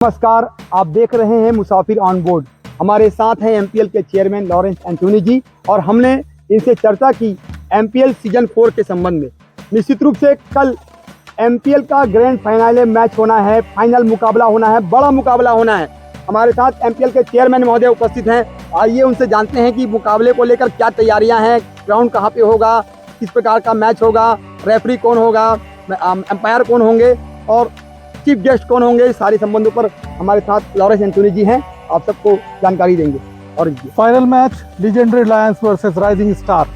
नमस्कार, आप देख रहे हैं मुसाफिर ऑन बोर्ड। हमारे साथ हैं एमपीएल के चेयरमैन लॉरेंस एंटोनी जी और हमने इनसे चर्चा की एमपीएल सीजन 4 के संबंध में। निश्चित रूप से कल एमपीएल का ग्रैंड फाइनल मैच होना है, फाइनल मुकाबला होना है, बड़ा मुकाबला होना है। हमारे साथ एमपीएल के चेयरमैन महोदय उपस्थित हैं। आइए उनसे जानते हैं कि मुकाबले को लेकर क्या तैयारियाँ हैं, ग्राउंड कहाँ पे होगा, किस प्रकार का मैच होगा, रेफरी कौन होगा, एम्पायर कौन होंगे और चीफ गेस्ट कौन होंगे। सारे संबंधों पर हमारे साथ लॉरेंस एंटोनी जी हैं, आप सबको जानकारी देंगे। और final match legendary Lions versus rising star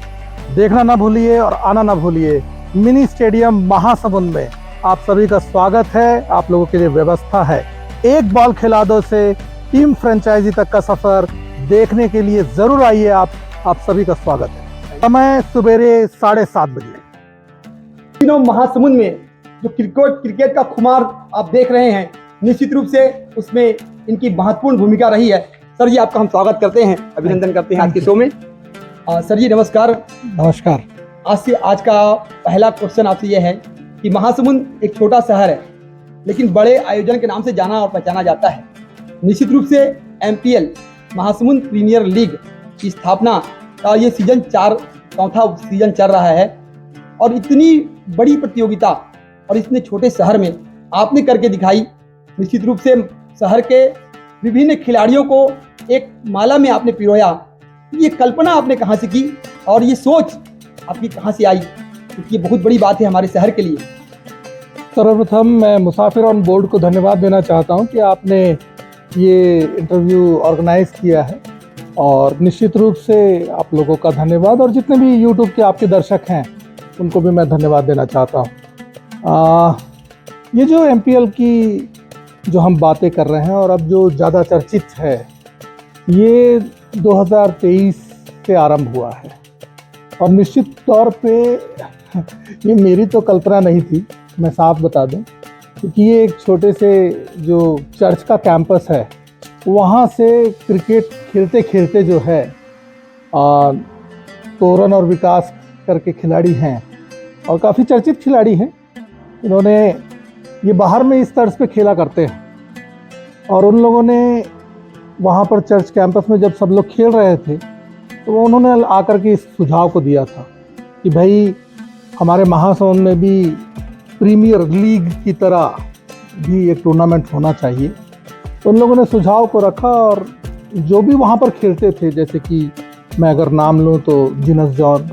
देखना ना भूलिए और आना ना भूलिए। मिनी स्टेडियम महासमुंद में आप सभी का स्वागत है। आप लोगों के लिए व्यवस्था है। एक बॉल खिला दो से टीम फ्रेंचाइजी तक का सफर देखने के लिए जरूर आइए। आप सभी का स्वागत है। समय सुबेरे 7:30 बजे। तीनों महासमुंद में जो क्रिकेट का खुमार आप देख रहे हैं, निश्चित रूप से उसमें इनकी महत्वपूर्ण भूमिका रही है। सर जी, आपका हम स्वागत करते हैं, अभिनंदन करते हैं आज के शो में। सर जी नमस्कार। नमस्कार। आज का पहला क्वेश्चन आपसे यह है कि महासमुंद एक छोटा शहर है लेकिन बड़े आयोजन के नाम से जाना और पहचाना जाता है। निश्चित रूप से एमपीएल महासमुंद प्रीमियर लीग की स्थापना का ये चौथा सीजन चल रहा है और इतनी बड़ी प्रतियोगिता और इतने छोटे शहर में आपने करके दिखाई। निश्चित रूप से शहर के विभिन्न खिलाड़ियों को एक माला में आपने पिरोया। ये कल्पना आपने कहाँ से की और ये सोच आपकी कहाँ से आई, क्योंकि ये बहुत बड़ी बात है हमारे शहर के लिए। सर्वप्रथम मैं मुसाफिर ऑन बोर्ड को धन्यवाद देना चाहता हूं कि आपने ये इंटरव्यू ऑर्गेनाइज किया है और निश्चित रूप से आप लोगों का धन्यवाद और जितने भी यूट्यूब के आपके दर्शक हैं उनको भी मैं धन्यवाद देना चाहता हूं। ये जो एमपीएल की जो हम बातें कर रहे हैं और अब जो ज़्यादा चर्चित है, ये 2023 से आरंभ हुआ है और निश्चित तौर पे ये मेरी तो कल्पना नहीं थी, मैं साफ बता दूं, क्योंकि ये एक छोटे से जो चर्च का कैंपस है वहाँ से क्रिकेट खेलते खेलते जो है तोरन और विकास करके खिलाड़ी हैं और काफ़ी चर्चित खिलाड़ी हैं। इन्होंने ये बाहर में इस तर्ज पे खेला करते हैं और उन लोगों ने वहाँ पर चर्च कैंपस में जब सब लोग खेल रहे थे तो उन्होंने आकर के इस सुझाव को दिया था कि भाई हमारे महासमुंद में भी प्रीमियर लीग की तरह भी एक टूर्नामेंट होना चाहिए। तो उन लोगों ने सुझाव को रखा और जो भी वहाँ पर खेलते थे, जैसे कि मैं अगर नाम लूँ तो जिनस John,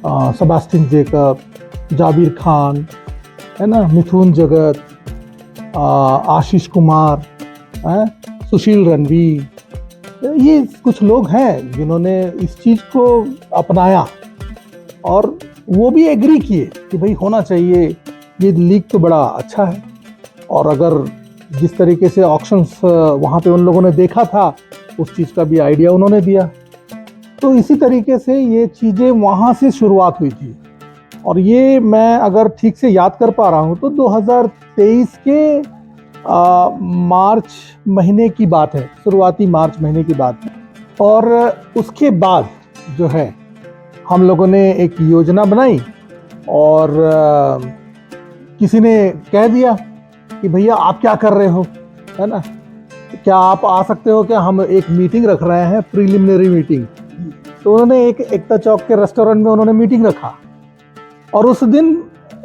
Sebastian Jacob, Jabir Khan, है ना, मिथुन जगत, आशीष कुमार, सुशील रणवीर, ये कुछ लोग हैं जिन्होंने इस चीज़ को अपनाया और वो भी एग्री किए कि भाई होना चाहिए, ये लीग तो बड़ा अच्छा है। और अगर जिस तरीके से ऑक्शंस वहाँ पे उन लोगों ने देखा था, उस चीज़ का भी आइडिया उन्होंने दिया। तो इसी तरीके से ये चीज़ें वहाँ से शुरुआत हुई थी और ये मैं अगर ठीक से याद कर पा रहा हूँ तो 2023 के मार्च महीने की बात है, शुरुआती मार्च महीने की बात है। और उसके बाद जो है हम लोगों ने एक योजना बनाई और किसी ने कह दिया कि भैया आप क्या कर रहे हो, है ना, क्या आप आ सकते हो, क्या हम एक मीटिंग रख रहे हैं, प्रीलिमिनरी मीटिंग। तो उन्होंने एक एकता चौक के रेस्टोरेंट में उन्होंने मीटिंग रखा और उस दिन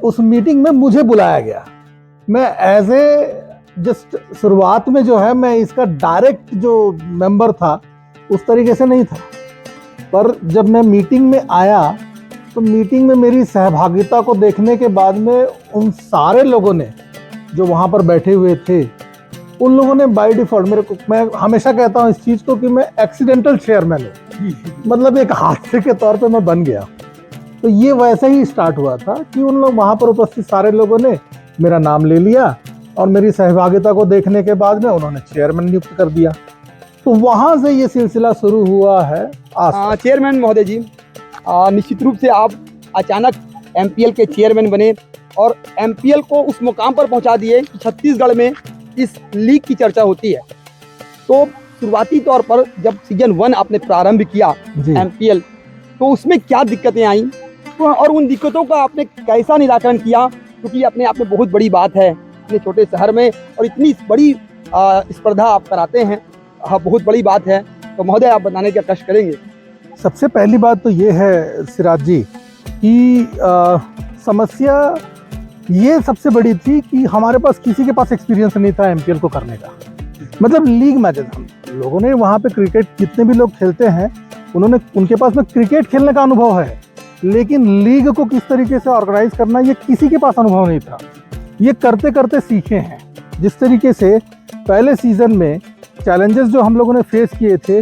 उस मीटिंग में मुझे बुलाया गया। मैं एज ए जस्ट शुरुआत में जो है मैं इसका डायरेक्ट जो मेंबर था उस तरीके से नहीं था, पर जब मैं मीटिंग में आया तो मीटिंग में मेरी सहभागिता को देखने के बाद में उन सारे लोगों ने जो वहाँ पर बैठे हुए थे, उन लोगों ने बाय डिफॉल्ट मेरे को, मैं हमेशा कहता हूँ इस चीज़ को कि मैं एक्सीडेंटल चेयरमैन हूँ, मतलब एक हादसे के तौर पे मैं बन गया। तो ये वैसे ही स्टार्ट हुआ था कि उन लोग वहाँ पर उपस्थित सारे लोगों ने मेरा नाम ले लिया और मेरी सहभागिता को देखने के बाद में उन्होंने चेयरमैन नियुक्त कर दिया। तो वहाँ से ये सिलसिला शुरू हुआ है। चेयरमैन महोदय जी, निश्चित रूप से आप अचानक एमपीएल के चेयरमैन बने और एमपीएल को उस मुकाम पर पहुँचा दिए कि छत्तीसगढ़ में इस लीग की चर्चा होती है। तो शुरुआती तौर पर जब सीजन 1 आपने प्रारंभ किया एमपीएल, तो उसमें क्या दिक्कतें आई और उन दिक्कतों का आपने कैसा निराकरण किया, क्योंकि अपने आप में बहुत बड़ी बात है इतने छोटे शहर में और इतनी बड़ी स्पर्धा आप कराते हैं, बहुत बड़ी बात है। तो महोदय आप बताने का कष्ट करेंगे। सबसे पहली बात तो ये है सिराज जी कि समस्या ये सबसे बड़ी थी कि हमारे पास किसी के पास एक्सपीरियंस नहीं था एमपीएल को करने का। मतलब लीग मैचेस हम लोगों ने वहाँ पे क्रिकेट जितने भी लोग खेलते हैं उनके पास में क्रिकेट खेलने का अनुभव है, लेकिन लीग को किस तरीके से ऑर्गेनाइज करना ये किसी के पास अनुभव नहीं था। ये करते करते सीखे हैं। जिस तरीके से पहले सीजन में चैलेंजेस जो हम लोगों ने फेस किए थे,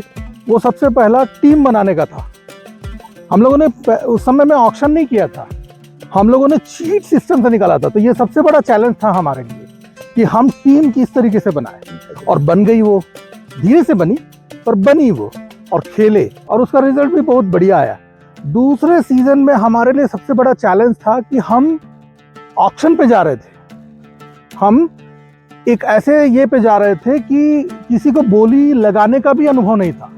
वो सबसे पहला टीम बनाने का था। हम लोगों ने उस समय में ऑक्शन नहीं किया था, हम लोगों ने चीट सिस्टम से निकाला था। तो ये सबसे बड़ा चैलेंज था हमारे लिए कि हम टीम किस तरीके से बनाए, और बन गई वो, धीरे से बनी पर बनी वो, और खेले, और उसका रिजल्ट भी बहुत बढ़िया आया। दूसरे सीजन में हमारे लिए सबसे बड़ा चैलेंज था कि हम ऑक्शन पे जा रहे थे। हम एक ऐसे ये पे जा रहे थे कि किसी को बोली लगाने का भी अनुभव नहीं था,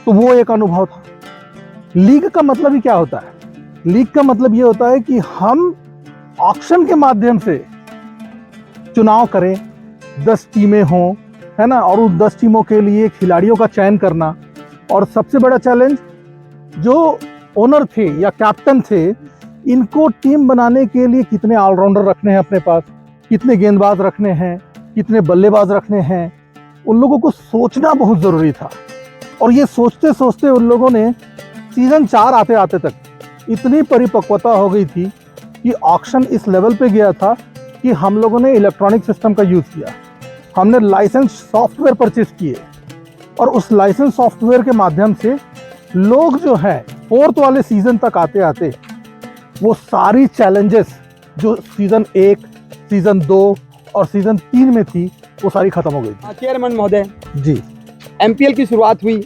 तो वो एक अनुभव था। लीग का मतलब ही क्या होता है? लीग का मतलब ये होता है कि हम ऑक्शन के माध्यम से चुनाव करें, 10 टीमें हों, है ना, और उस 10 टीमों के लिए खिलाड़ियों का चयन करना। और सबसे बड़ा चैलेंज जो ओनर थे या कैप्टन थे, इनको टीम बनाने के लिए कितने ऑलराउंडर रखने हैं अपने पास, कितने गेंदबाज रखने हैं, कितने बल्लेबाज रखने हैं, उन लोगों को सोचना बहुत ज़रूरी था। और ये सोचते सोचते उन लोगों ने सीज़न 4 आते आते तक इतनी परिपक्वता हो गई थी कि ऑक्शन इस लेवल पे गया था कि हम लोगों ने इलेक्ट्रॉनिक सिस्टम का यूज़ किया। हमने लाइसेंस सॉफ्टवेयर परचेज किए, और उस लाइसेंस सॉफ्टवेयर के माध्यम से लोग जो हैं 4th वाले सीज़न तक आते आते वो सारी चैलेंजेस जो सीज़न 1, सीज़न 2 और सीज़न 3 में थी, वो सारी खत्म हो गई थी। चेयरमैन महोदय जी, एमपीएल की शुरुआत हुई,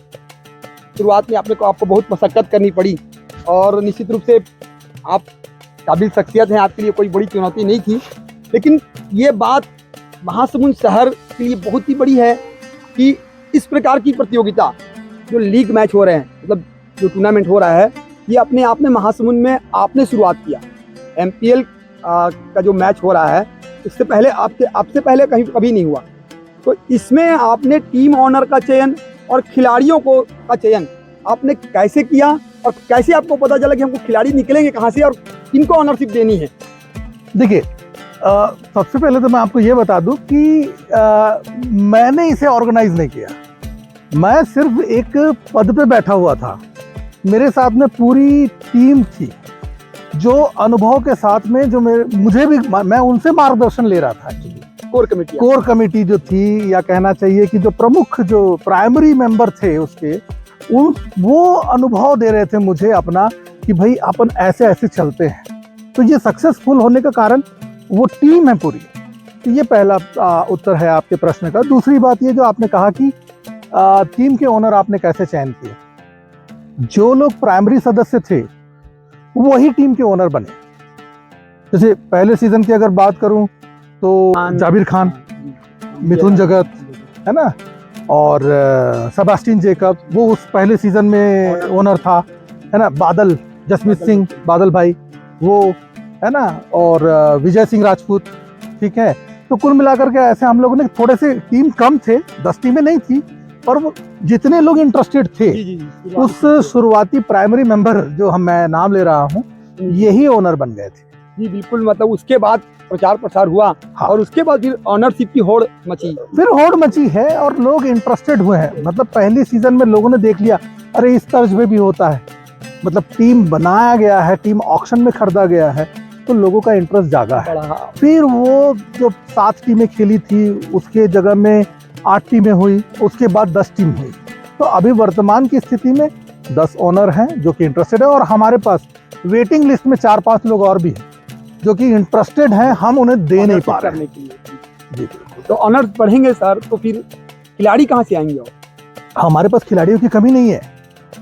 शुरुआत में आपको बहुत मशक्कत करनी पड़ी, और निश्चित रूप से आप काबिल शख्सियत हैं, आपके लिए कोई बड़ी चुनौती नहीं थी। लेकिन ये बात महासमुंद शहर के लिए बहुत ही बड़ी है कि इस प्रकार की प्रतियोगिता जो लीग मैच हो रहे हैं, मतलब जो टूर्नामेंट हो रहा है, ये अपने आप में महासमुंद में आपने शुरुआत किया। एमपीएल का जो मैच हो रहा है, इससे पहले आपसे पहले कहीं कभी नहीं हुआ। तो इसमें आपने टीम ऑनर का चयन और खिलाड़ियों का चयन आपने कैसे किया, और कैसे आपको पता चला कि हमको खिलाड़ी निकलेंगे कहाँ से और किनको ऑनरशिप देनी है? देखिए, सबसे पहले तो मैं आपको ये बता दूं कि मैंने इसे ऑर्गेनाइज नहीं किया। मैं सिर्फ एक पद पे बैठा हुआ था, मेरे साथ में पूरी टीम थी जो अनुभव के साथ में जो मुझे भी, मैं उनसे मार्गदर्शन ले रहा था। कोर कमेटी जो थी, या कहना चाहिए कि जो प्रमुख, जो प्राइमरी मेंबर थे उसके, वो अनुभव दे रहे थे मुझे अपना कि भाई अपन ऐसे ऐसे चलते हैं। तो ये सक्सेसफुल होने का कारण वो टीम है पूरी। तो ये पहला उत्तर है आपके प्रश्न का। दूसरी बात ये जो आपने कहा कि टीम के ओनर आपने कैसे चयन किए। जो लोग प्राइमरी सदस्य थे वही टीम के ओनर बने। जैसे पहले सीजन की अगर बात करूं तो जाबिर खान, मिथुन जगत, है ना, और सेबास्टियन जेकब, वो उस पहले सीजन में ओनर था, है ना, बादल, जसमीत सिंह बादल भाई, वो, है ना, और विजय सिंह राजपूत, ठीक है। तो कुल मिलाकर के ऐसे हम लोगों ने, थोड़े से टीम कम थे, 10 टीमें नहीं थी, पर वो जितने लोग इंटरेस्टेड थे उस शुरुआती प्राइमरी मेंबर जो मैं नाम ले रहा हूँ, यही ओनर बन गए थे। जी बिल्कुल, मतलब उसके बाद प्रचार प्रसार हुआ। हाँ। और उसके बाद फिर ऑनरशिप की होड़ मची है, और लोग इंटरेस्टेड हुए हैं। मतलब पहली सीजन में लोगों ने देख लिया, अरे इस तर्ज में भी होता है, मतलब टीम बनाया गया है, टीम ऑक्शन में खरीदा गया है, तो लोगों का इंटरेस्ट जागा है। फिर वो जो 7 टीमें खेली थी, उसके जगह में 8 टीमें हुई, उसके बाद 10 टीम हुई। तो अभी वर्तमान की स्थिति में 10 ओनर हैं जो कि इंटरेस्टेड है, और हमारे पास वेटिंग लिस्ट में 4-5 लोग और भी हैं जो कि इंटरेस्टेड हैं, हम उन्हें दे नहीं पा रहे हैं। जी, तो ऑनर्स बढ़ेंगे सर, तो फिर खिलाड़ी कहाँ से आएंगे? हमारे पास खिलाड़ियों की कमी नहीं है।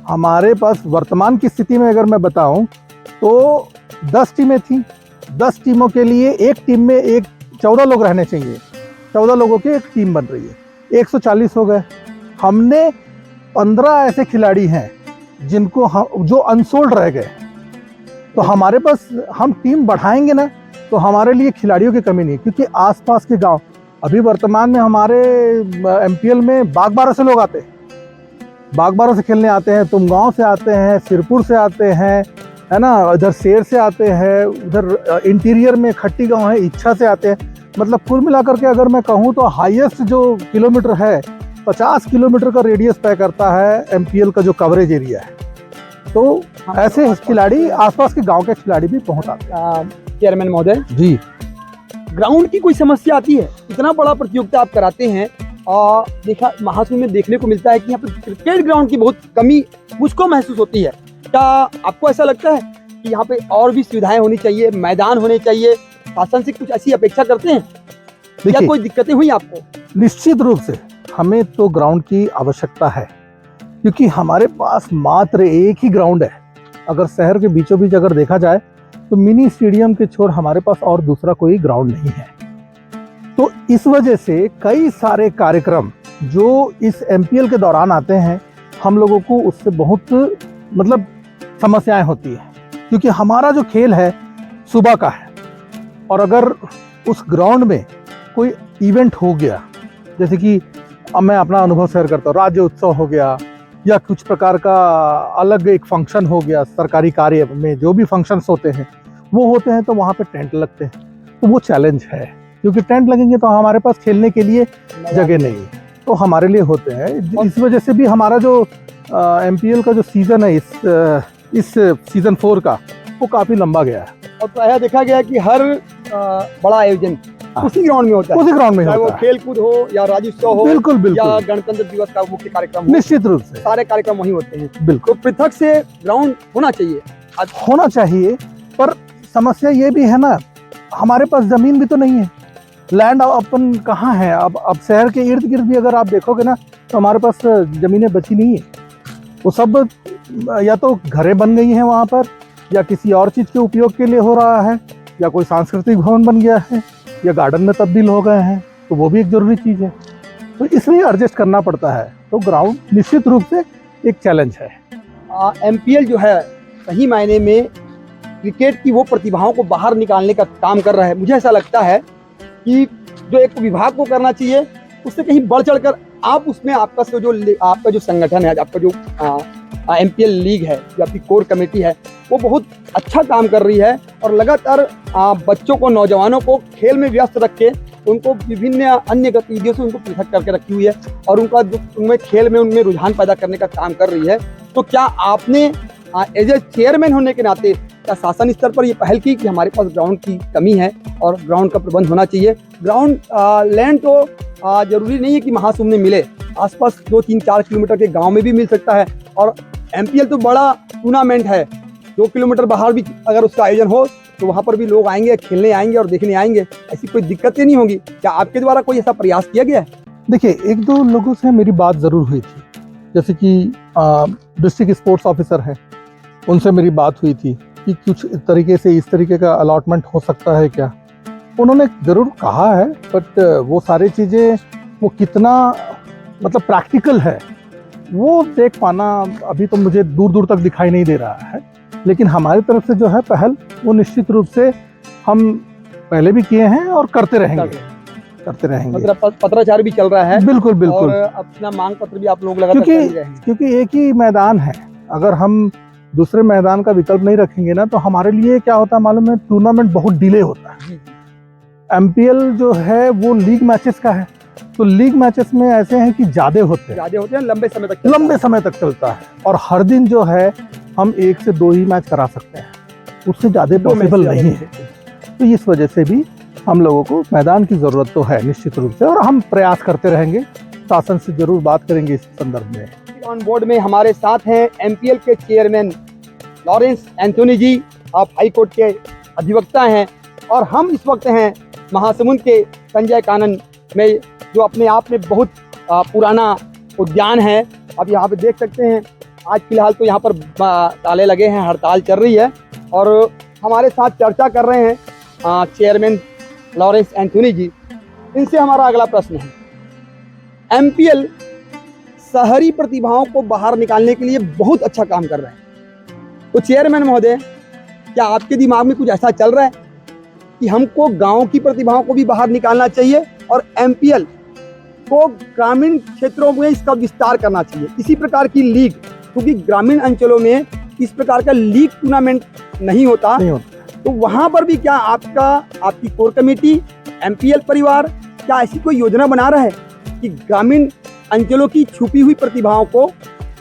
हमारे पास वर्तमान की स्थिति में अगर मैं बताऊं तो 10 टीमें थी, 10 टीमों के लिए एक टीम में 14 लोग रहने चाहिए, 14 लोगों की एक टीम बन रही है, 140 हो गए। हमने 15 ऐसे खिलाड़ी हैं जो अनसोल्ड रह गए। तो हमारे पास, हम टीम बढ़ाएंगे ना, तो हमारे लिए खिलाड़ियों की कमी नहीं, क्योंकि आसपास के गांव अभी वर्तमान में हमारे एमपीएल में बागबारा से लोग आते हैं, बागबारा से खेलने आते हैं, तुमगांव से आते हैं, सिरपुर से आते हैं, है ना, इधर शेर से आते हैं, उधर इंटीरियर में खट्टी गांव है, इच्छा से आते हैं। मतलब कुल मिलाकर के अगर मैं कहूँ तो हाईएस्ट जो किलोमीटर है 50 किलोमीटर का रेडियस तय करता है एमपीएल का जो कवरेज एरिया है। तो ऐसे खिलाड़ी आसपास के गांव के खिलाड़ी भी पहुंच आते हैं। चेयरमैन महोदय जी, ग्राउंड की कोई समस्या आती है? इतना बड़ा प्रतियोगिता आप कराते हैं और देखा महासमुंद में देखने को मिलता है कि यहाँ पे क्रिकेट ग्राउंड की बहुत कमी मुझको महसूस होती है। क्या आपको ऐसा लगता है कि यहाँ पे और भी सुविधाएं होनी चाहिए, मैदान होने चाहिए, शासन से कुछ ऐसी अपेक्षा करते हैं या देखिए कोई दिक्कतें हुई आपको? निश्चित रूप से हमें तो ग्राउंड की आवश्यकता है, क्योंकि हमारे पास मात्र एक ही ग्राउंड है। अगर शहर के बीचों बीच अगर देखा जाए तो मिनी स्टेडियम के छोड़ हमारे पास और दूसरा कोई ग्राउंड नहीं है। तो इस वजह से कई सारे कार्यक्रम जो इस एमपीएल के दौरान आते हैं, हम लोगों को उससे बहुत मतलब समस्याएं होती हैं, क्योंकि हमारा जो खेल है सुबह का है और अगर उस ग्राउंड में कोई इवेंट हो गया, जैसे कि अब मैं अपना अनुभव शेयर करता हूँ, राज्य उत्सव हो गया या कुछ प्रकार का अलग एक फंक्शन हो गया, सरकारी कार्य में जो भी फंक्शंस होते हैं वो होते हैं, तो वहाँ पे टेंट लगते हैं। तो वो चैलेंज है, क्योंकि टेंट लगेंगे तो हमारे पास खेलने के लिए जगह नहीं है, तो हमारे लिए होते हैं। इस वजह से भी हमारा जो एमपीएल का जो सीज़न है इस सीज़न 4 का, वो काफ़ी लंबा गया है। और प्रायः देखा गया कि हर बड़ा आयोजन उसी ग्राउंड में होता है, उसी ग्राउंड में चाहे वो होता है। खेल कूद हो या राज्योत्सव हो बिल्कुल या बिल्कुल, गणतंत्र दिवस का मुख्य कार्यक्रम हो, निश्चित रूप से सारे कार्यक्रम वहीं होते हैं। बिल्कुल तो पृथक से ग्राउंड होना चाहिए। होना चाहिए, पर समस्या ये भी है ना, हमारे पास जमीन भी तो नहीं है, लैंड अपन कहाँ है। अब शहर के इर्द गिर्द भी अगर आप देखोगे ना तो हमारे पास जमीनें बची नहीं है। वो सब या तो घरें बन गई हैं वहाँ पर, या किसी और चीज़ के उपयोग के लिए हो रहा है, या कोई सांस्कृतिक भवन बन गया है, या गार्डन में तब्दील हो गए हैं, तो वो भी एक जरूरी चीज़ है। तो इसलिए एडजस्ट करना पड़ता है। तो ग्राउंड निश्चित रूप से एक चैलेंज है। एमपीएल जो है सही मायने में क्रिकेट की वो प्रतिभाओं को बाहर निकालने का काम कर रहा है। मुझे ऐसा लगता है कि जो एक विभाग को करना चाहिए, उससे कहीं बढ़ चढ़कर आप उसमें आपका जो संगठन है, आपका जो एमपीएल लीग है, जो आपकी कोर कमेटी है, वो बहुत अच्छा काम कर रही है और लगातार बच्चों को, नौजवानों को खेल में व्यस्त रख के उनको विभिन्न अन्य गतिविधियों से उनको पृथक करके रखी हुई है और उनका जो उनमें खेल में उनमें रुझान पैदा करने का काम कर रही है। तो क्या आपने एज ए चेयरमैन होने के नाते क्या शासन स्तर पर ये पहल की कि हमारे पास ग्राउंड की कमी है और ग्राउंड का प्रबंध होना चाहिए? ग्राउंड लैंड तो जरूरी नहीं है कि महासमुंद में मिले, आसपास 2-3-4 किलोमीटर के गांव में भी मिल सकता है। और एमपीएल तो बड़ा टूर्नामेंट है, 2 किलोमीटर बाहर भी अगर उसका आयोजन हो तो वहाँ पर भी लोग आएंगे, खेलने आएंगे और देखने आएंगे, ऐसी कोई दिक्कतें नहीं होंगी। क्या आपके द्वारा कोई ऐसा प्रयास किया गया है? देखिए, 1-2 लोगों से मेरी बात ज़रूर हुई थी, जैसे कि डिस्ट्रिक्ट स्पोर्ट्स ऑफिसर हैं, उनसे मेरी बात हुई थी कि कुछ तरीके से इस तरीके का अलॉटमेंट हो सकता है क्या। उन्होंने ज़रूर कहा है, बट वो सारी चीज़ें वो कितना मतलब प्रैक्टिकल है वो देख पाना अभी तो मुझे दूर दूर तक दिखाई नहीं दे रहा है। लेकिन हमारी तरफ से जो है पहल, वो निश्चित रूप से हम पहले भी किए हैं और करते रहेंगे। मतलब पत्राचार भी चल रहा है। बिल्कुल बिल्कुल, और अपना मांग पत्र भी आप लोग लगातार कर ही रहे हैं। क्योंकि एक ही मैदान है, अगर हम दूसरे मैदान का विकल्प नहीं रखेंगे ना तो हमारे लिए क्या होता है मालूम है, टूर्नामेंट बहुत डिले होता है। एमपीएल जो है वो लीग मैचेस का है, तो लीग मैचेस में ऐसे हैं कि ज्यादा होते हैं, लंबे समय तक चलता है और हर दिन जो है हम 1 से 2 ही मैच करा सकते हैं, उससे ज्यादा पॉसिबल नहीं है। तो इस वजह से भी हम लोगों को मैदान की जरूरत तो है निश्चित रूप से, और हम प्रयास करते रहेंगे, शासन से जरूर बात करेंगे इस संदर्भ में। ऑन बोर्ड में हमारे साथ हैं एमपीएल के चेयरमैन लॉरेंस एंथोनी जी। आप हाई कोर्ट के अधिवक्ता हैं और हम इस वक्त हैं महासमुंद के संजय कानन में, जो अपने आप में बहुत पुराना उद्यान है। अब यहाँ पे देख सकते हैं, आज फिलहाल तो यहाँ पर ताले लगे हैं, हड़ताल चल रही है और हमारे साथ चर्चा कर रहे हैं चेयरमैन लॉरेंस एंथोनी जी। इनसे हमारा अगला प्रश्न है, एमपीएल शहरी प्रतिभाओं को बाहर निकालने के लिए बहुत अच्छा काम कर रहा है, तो चेयरमैन महोदय, क्या आपके दिमाग में कुछ ऐसा चल रहा है कि हमको गांव की प्रतिभाओं को भी बाहर निकालना चाहिए और एमपीएल को ग्रामीण क्षेत्रों में इसका विस्तार करना चाहिए। इसी प्रकार की लीग, क्योंकि ग्रामीण अंचलों में इस प्रकार का लीग टूर्नामेंट नहीं होता, तो वहां पर भी क्या आपकी कोर कमेटी, एमपीएल परिवार क्या ऐसी कोई योजना बना रहा है कि ग्रामीण अंचलों की छुपी हुई प्रतिभाओं को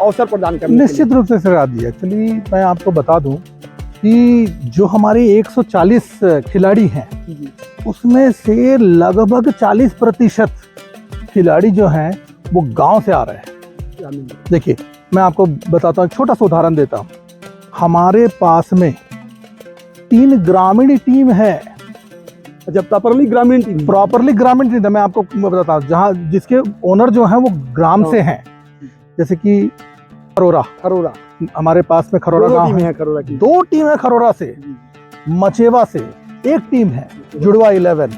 अवसर प्रदान करने? निश्चित रूप से सिराज जी, एक्चुअली मैं आपको बता दूं कि जो हमारे 140 खिलाड़ी हैं उसमें से लगभग 40% खिलाड़ी जो हैं वो गांव से आ रहे हैं। देखिए मैं आपको बताता हूँ, छोटा सा उदाहरण देता हूँ। हमारे पास में 3 ग्रामीण टीम है। जब प्रॉपरली ग्रामीण टीम मैं आपको बताता हूँ, जहाँ जिसके ओनर जो हैं वो ग्राम से हैं। जैसे कि खरोरा हमारे पास में खरोरा गांव है, 2 टीम है खरोरा से। मचेवा से 1 टीम है, जुड़वा 11,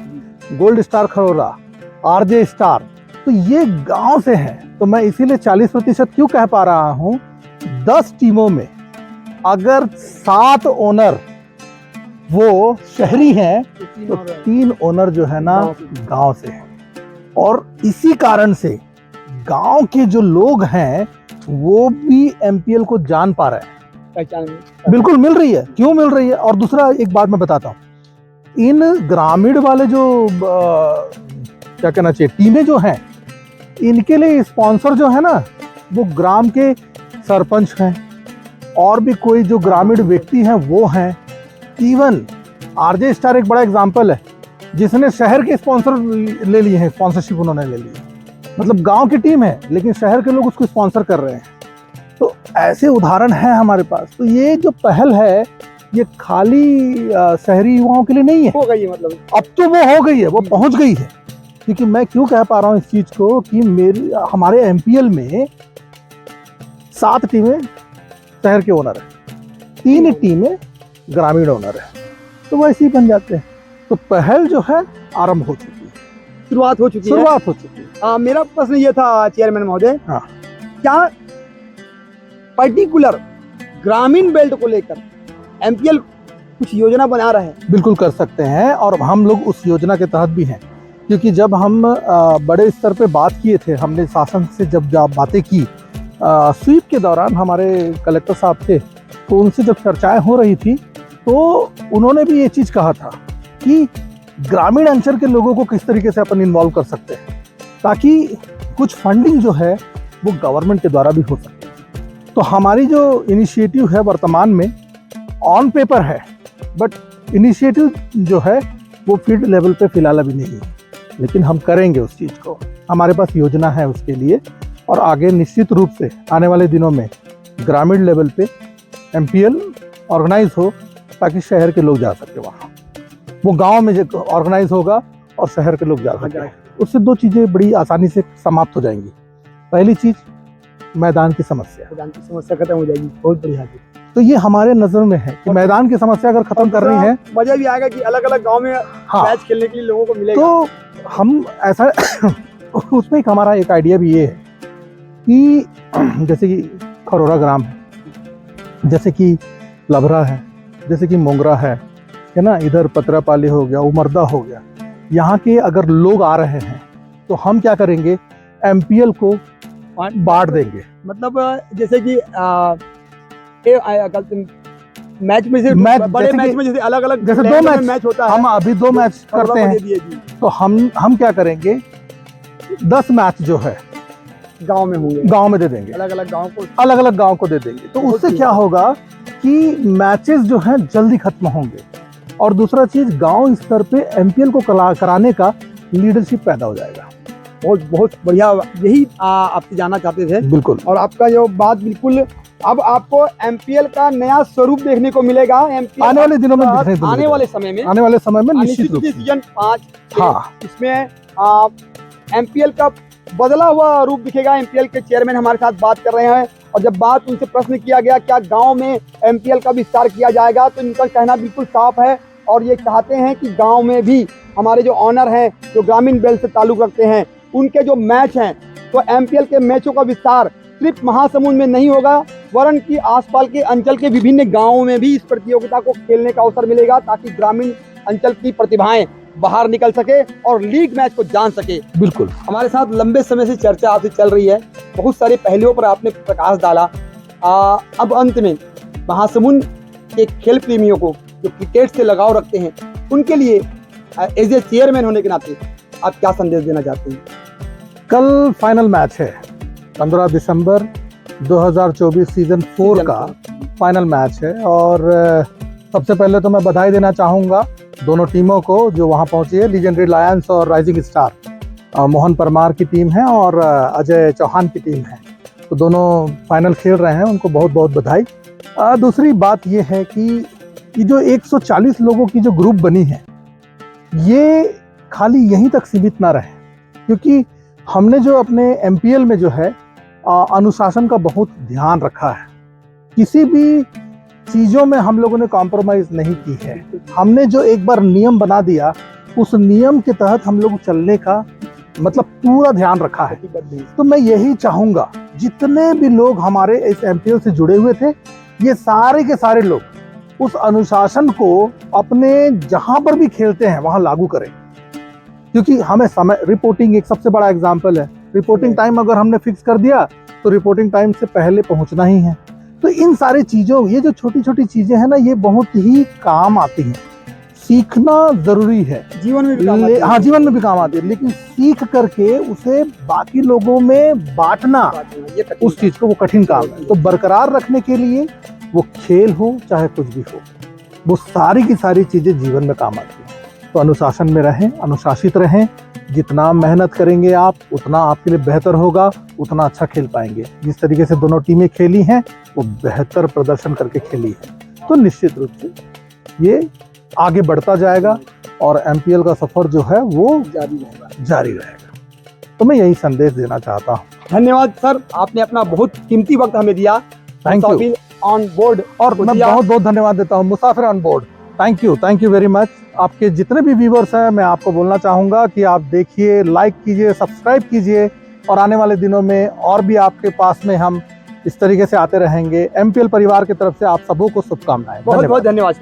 gold star Kharora, RJ star, तो ये गांव से हैं। तो मैं इसीलिए 40% क्यों कह पा रहा हूं, 10 टीमों में अगर 7 ओनर वो शहरी हैं तो 3 ओनर जो है ना गांव से हैं। और इसी कारण से गांव के जो लोग हैं वो भी एमपीएल को जान पा रहे हैं, पहचान बिल्कुल मिल रही है। क्यों मिल रही है? और दूसरा एक बात मैं बताता हूँ, इन ग्रामीण वाले जो क्या कहना चाहिए टीमें जो हैं, इनके लिए स्पॉन्सर जो है ना वो ग्राम के सरपंच हैं और भी कोई जो ग्रामीण व्यक्ति हैं वो हैं। इवन आरजे स्टार एक बड़ा एग्जाम्पल है, जिसने शहर के स्पॉन्सर ले लिए हैं, स्पॉन्सरशिप उन्होंने ले ली है। मतलब गांव की टीम है लेकिन शहर के लोग उसको स्पॉन्सर कर रहे हैं। तो ऐसे उदाहरण हैं हमारे पास। तो ये जो पहल है ये खाली शहरी युवाओं के लिए नहीं है, हो गई है, मतलब अब तो वो हो गई है, वो पहुंच गई है। क्योंकि मैं क्यों कह पा रहा हूँ इस चीज को कि हमारे एमपीएल में 7 टीमें शहर के ओनर है, 3 टीमें ग्रामीण ओनर है, तो वैसे ही बन जाते हैं। तो पहल जो है आरंभ हो चुकी है, शुरुआत हो चुकी है। मेरा प्रश्न ये था चेयरमैन महोदय, क्या पर्टिकुलर ग्रामीण बेल्ट को लेकर एमपीएल कुछ योजना बना रहा है? बिल्कुल कर सकते हैं, और हम लोग उस योजना के तहत भी हैं। क्योंकि जब हम बड़े स्तर पे बात किए थे, हमने शासन से जब बातें की स्वीप के दौरान, हमारे कलेक्टर साहब थे, तो उनसे जब चर्चाएं हो रही थी तो उन्होंने भी ये चीज़ कहा था कि ग्रामीण अंचल के लोगों को किस तरीके से अपन इन्वॉल्व कर सकते हैं ताकि कुछ फंडिंग जो है वो गवर्नमेंट के द्वारा भी हो सके। तो हमारी जो इनिशिएटिव है वर्तमान में ऑन पेपर है, बट इनिशिएटिव जो है वो फील्ड लेवल पे फिलहाल अभी नहीं है, लेकिन हम करेंगे उस चीज़ को। हमारे पास योजना है उसके लिए, और आगे निश्चित रूप से आने वाले दिनों में ग्रामीण लेवल पे एमपीएल ऑर्गेनाइज हो ताकि शहर के लोग जा सके वहाँ। वो गांव में ऑर्गेनाइज होगा और शहर के लोग जा सके। उससे 2 चीज़ें बड़ी आसानी से समाप्त हो जाएंगी। पहली चीज़, मैदान की समस्या खत्म हो जाएगी। बहुत बढ़िया। तो ये हमारे नज़र में है कि मैदान की समस्या अगर खत्म करनी है, मजा भी आएगा कि अलग अलग गांव में मैच खेलने के लिए लोगों को मिलेगा। तो हम ऐसा उसमें एक हमारा एक आइडिया भी ये है कि जैसे कि खरोरा ग्राम है, जैसे कि लभरा है, जैसे कि मोंगरा है ना, इधर पतरापाली हो गया, उमरदा हो गया, यहाँ के अगर लोग आ रहे हैं तो हम क्या करेंगे, एमपीएल को बांट देंगे। मतलब जैसे कि मैच में से बड़े मैच में जैसे अलग अलग जैसे 2 मैच होता है, हम अभी 2 मैच करते हैं, तो हम क्या करेंगे, 10 मैच जो है गांव में होंगे, गांव में दे देंगे, अलग अलग गांव को दे देंगे। तो उससे क्या होगा कि मैचेस जो हैं जल्दी खत्म होंगे, और दूसरा चीज गांव स्तर पे एमपीएल को कराने का लीडरशिप पैदा हो जाएगा। बहुत बढ़िया, यही आपसे जानना चाहते थे। बिल्कुल। और आपका जो बात बिल्कुल, अब आपको एमपीएल का नया स्वरूप देखने को मिलेगा आने वाले दिनों में, आने वाले समय में निश्चित रूप से सीजन 5 इसमें एमपीएल का बदला हुआ रूप दिखेगा। एमपीएल के चेयरमैन हमारे साथ बात कर रहे हैं, और जब बात उनसे प्रश्न किया गया क्या गांव में एमपीएल का विस्तार किया जाएगा, तो इनका कहना बिल्कुल साफ है, और ये चाहते हैं कि गांव में भी हमारे जो ऑनर हैं, जो ग्रामीण बेल्ट से ताल्लुक रखते हैं, उनके जो मैच हैं, तो एमपीएल के मैचों का विस्तार सिर्फ महासमुंद में नहीं होगा, वरन की आसपास के अंचल के विभिन्न गाँवों में भी इस प्रतियोगिता को खेलने का अवसर मिलेगा, ताकि ग्रामीण अंचल की प्रतिभाएं बाहर निकल सके और लीग मैच को जान सके। बिल्कुल। हमारे साथ लंबे समय से चर्चा आपसे चल रही है, बहुत सारे पहलुओं पर आपने प्रकाश डाला। अब अंत में महासमुंद के खेल प्रेमियों को जो क्रिकेट से लगाव रखते हैं, उनके लिए एज ए चेयरमैन होने के नाते आप क्या संदेश देना चाहते हैं? कल फाइनल मैच है, 15 दिसंबर 2024 सीजन 4 का फाइनल मैच है। और सबसे पहले तो मैं बधाई देना चाहूँगा दोनों टीमों को जो वहाँ पहुँची है, लीजेंडरी लायंस और राइजिंग स्टार। मोहन परमार की टीम है और अजय चौहान की टीम है, तो दोनों फाइनल खेल रहे हैं, उनको बहुत बहुत बधाई। दूसरी बात ये है कि ये जो 140 लोगों की जो ग्रुप बनी है, ये खाली यहीं तक सीमित ना रहे, क्योंकि हमने जो अपने एमपीएल में जो है अनुशासन का बहुत ध्यान रखा है। किसी भी चीज़ों में हम लोगों ने कॉम्प्रोमाइज़ नहीं की है। हमने जो एक बार नियम बना दिया, उस नियम के तहत हम लोग चलने का मतलब पूरा ध्यान रखा है। तो मैं यही चाहूँगा, जितने भी लोग हमारे इस एमपीएल से जुड़े हुए थे, ये सारे के सारे लोग उस अनुशासन को अपने जहाँ पर भी खेलते हैं वहाँ लागू करें। क्योंकि हमें समय, रिपोर्टिंग एक सबसे बड़ा एग्जाम्पल है। रिपोर्टिंग टाइम अगर हमने फिक्स कर दिया तो रिपोर्टिंग टाइम से पहले पहुंचना ही है। तो इन सारी चीज़ों, ये जो छोटी छोटी चीज़ें हैं ना, ये बहुत ही काम आती हैं। सीखना ज़रूरी है, जीवन में भी काम आती है। हाँ, जीवन में भी काम आती है, लेकिन सीख करके उसे बाकी लोगों में बांटना, उस चीज़ को, वो कठिन काम है। तो बरकरार रखने के लिए, वो खेल हो चाहे कुछ भी हो, वो सारी की सारी चीज़ें जीवन में काम आती हैं। तो अनुशासन में रहें, अनुशासित रहें। जितना मेहनत करेंगे आप, उतना आपके लिए बेहतर होगा, उतना अच्छा खेल पाएंगे। जिस तरीके से दोनों टीमें खेली हैं, वो बेहतर प्रदर्शन करके खेली है, तो निश्चित रूप से ये आगे बढ़ता जाएगा और एमपीएल का सफर जो है वो जारी रहेगा। तो मैं यही संदेश देना चाहता हूँ। धन्यवाद सर, आपने अपना बहुत कीमती वक्त हमें दिया। थैंक यू ऑन बोर्ड, और मैं बहुत बहुत धन्यवाद देता हूँ मुसाफिर on board. Thank you very much. आपके जितने भी व्यूवर्स हैं, मैं आपको बोलना चाहूँगा कि आप देखिए, लाइक कीजिए, सब्सक्राइब कीजिए, और आने वाले दिनों में और भी आपके पास में हम इस तरीके से आते रहेंगे। एमपीएल परिवार की तरफ से आप सबों को शुभकामनाएं। बहुत बहुत धन्यवाद।